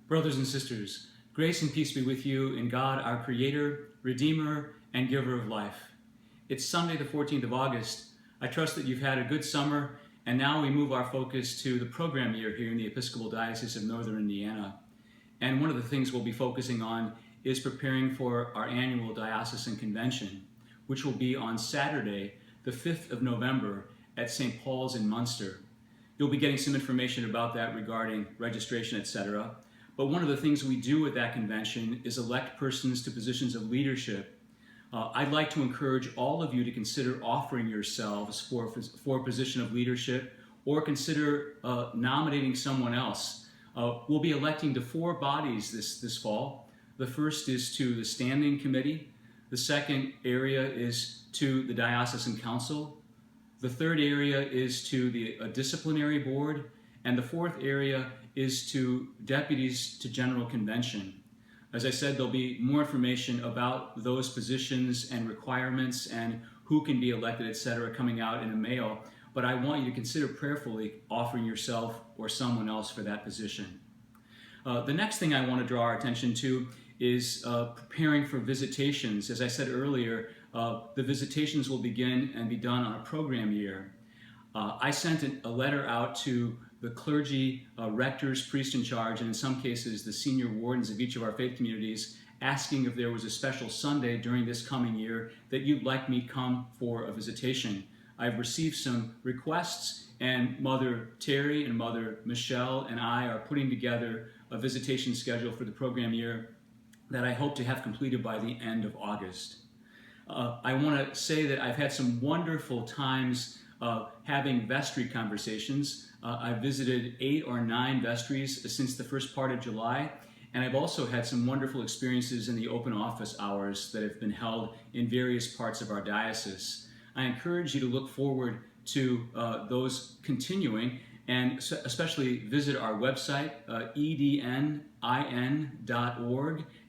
Brothers and sisters, grace and peace be with you in God, our Creator, Redeemer, and Giver of life. It's Sunday, the 14th of August. I trust that you've had a good summer, and now we move our focus to the program year here in the Episcopal Diocese of Northern Indiana. And one of the things we'll be focusing on is preparing for our annual Diocesan Convention, which will be on Saturday, the 5th of November at St. Paul's in Munster. You'll be getting some information about that regarding registration, etc. But one of the things we do at that convention is elect persons to positions of leadership. I'd like to encourage all of you to consider offering yourselves for a position of leadership, or consider nominating someone else. We'll be electing to 4 bodies this fall. The first is to the Standing Committee. The second area is to the Diocesan Council. The third area is to the Disciplinary Board. And the fourth area is to deputies to General Convention. As I said, there'll be more information about those positions and requirements and who can be elected, etc., coming out in a mail. But I want you to consider prayerfully offering yourself or someone else for that position. The next thing I want to draw our attention to is preparing for visitations. As I said earlier, the visitations will begin and be done on a program year. I sent a letter out to the clergy, rectors, priests in charge, and in some cases the senior wardens of each of our faith communities, asking if there was a special Sunday during this coming year that you'd like me to come for a visitation. I've received some requests, and Mother Terry and Mother Michelle and I are putting together a visitation schedule for the program year that I hope to have completed by the end of August. I want to say that I've had some wonderful times having vestry conversations. I've visited 8 or 9 vestries since the first part of July, and I've also had some wonderful experiences in the open office hours that have been held in various parts of our diocese. I encourage you to look forward to those continuing, and especially visit our website, ednin.org,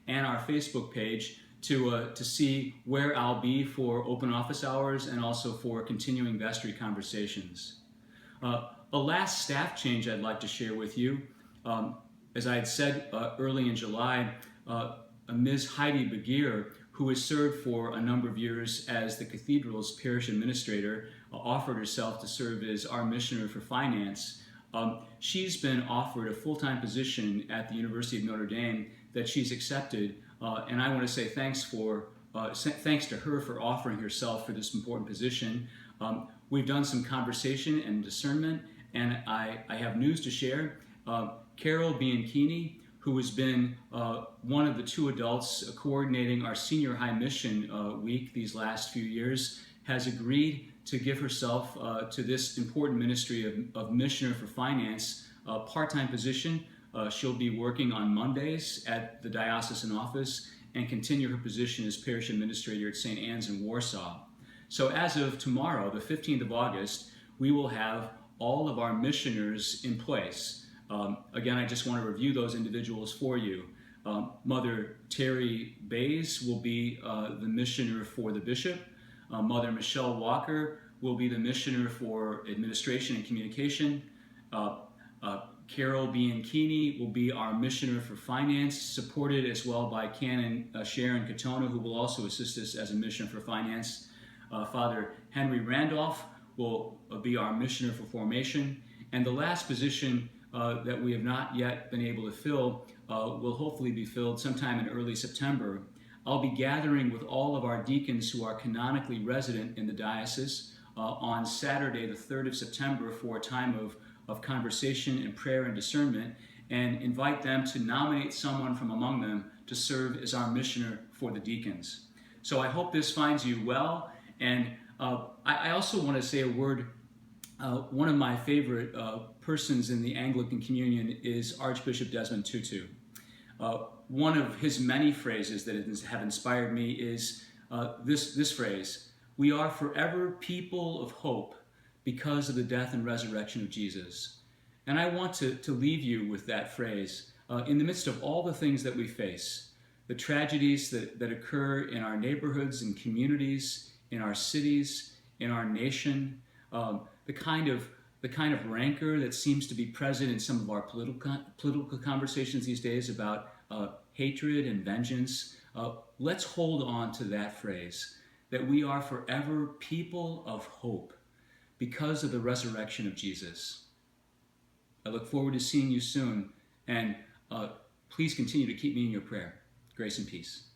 and our Facebook page to see where I'll be for open office hours and also for continuing vestry conversations. A last staff change I'd like to share with you. As I had said early in July, Ms. Heidi Begier, who has served for a number of years as the cathedral's parish administrator, offered herself to serve as our missioner for finance. She's been offered a full-time position at the University of Notre Dame that she's accepted, and I want to say thanks to her for offering herself for this important position. We've done some conversation and discernment, and I have news to share. Carol Bianchini, who has been one of the 2 adults coordinating our senior high mission week these last few years, has agreed to give herself to this important ministry of missioner for finance, a part-time position. She'll be working on Mondays at the diocesan office and continue her position as parish administrator at St. Anne's in Warsaw. So as of tomorrow, the 15th of August, we will have all of our missioners in place. Again, I just want to review those individuals for you. Mother Terry Bays will be the missioner for the bishop. Mother Michelle Walker will be the missioner for administration and communication. Carol Bianchini will be our missioner for finance, supported as well by Canon Sharon Katona, who will also assist us as a missioner for finance. Father Henry Randolph will be our missioner for formation. And the last position that we have not yet been able to fill will hopefully be filled sometime in early September. I'll be gathering with all of our deacons who are canonically resident in the diocese on Saturday, the 3rd of September, for a time of conversation and prayer and discernment, and invite them to nominate someone from among them to serve as our missioner for the deacons. So I hope this finds you well, and I also want to say a word. One of my favorite persons in the Anglican Communion is Archbishop Desmond Tutu. One of his many phrases that have inspired me is this phrase: "We are forever people of hope because of the death and resurrection of Jesus." And I want to leave you with that phrase. In the midst of all the things that we face, the tragedies that occur in our neighborhoods and communities, in our cities, in our nation, the kind of the kind of rancor that seems to be present in some of our political conversations these days about hatred and vengeance, let's hold on to that phrase, that we are forever people of hope because of the resurrection of Jesus. I look forward to seeing you soon, and please continue to keep me in your prayer. Grace and peace.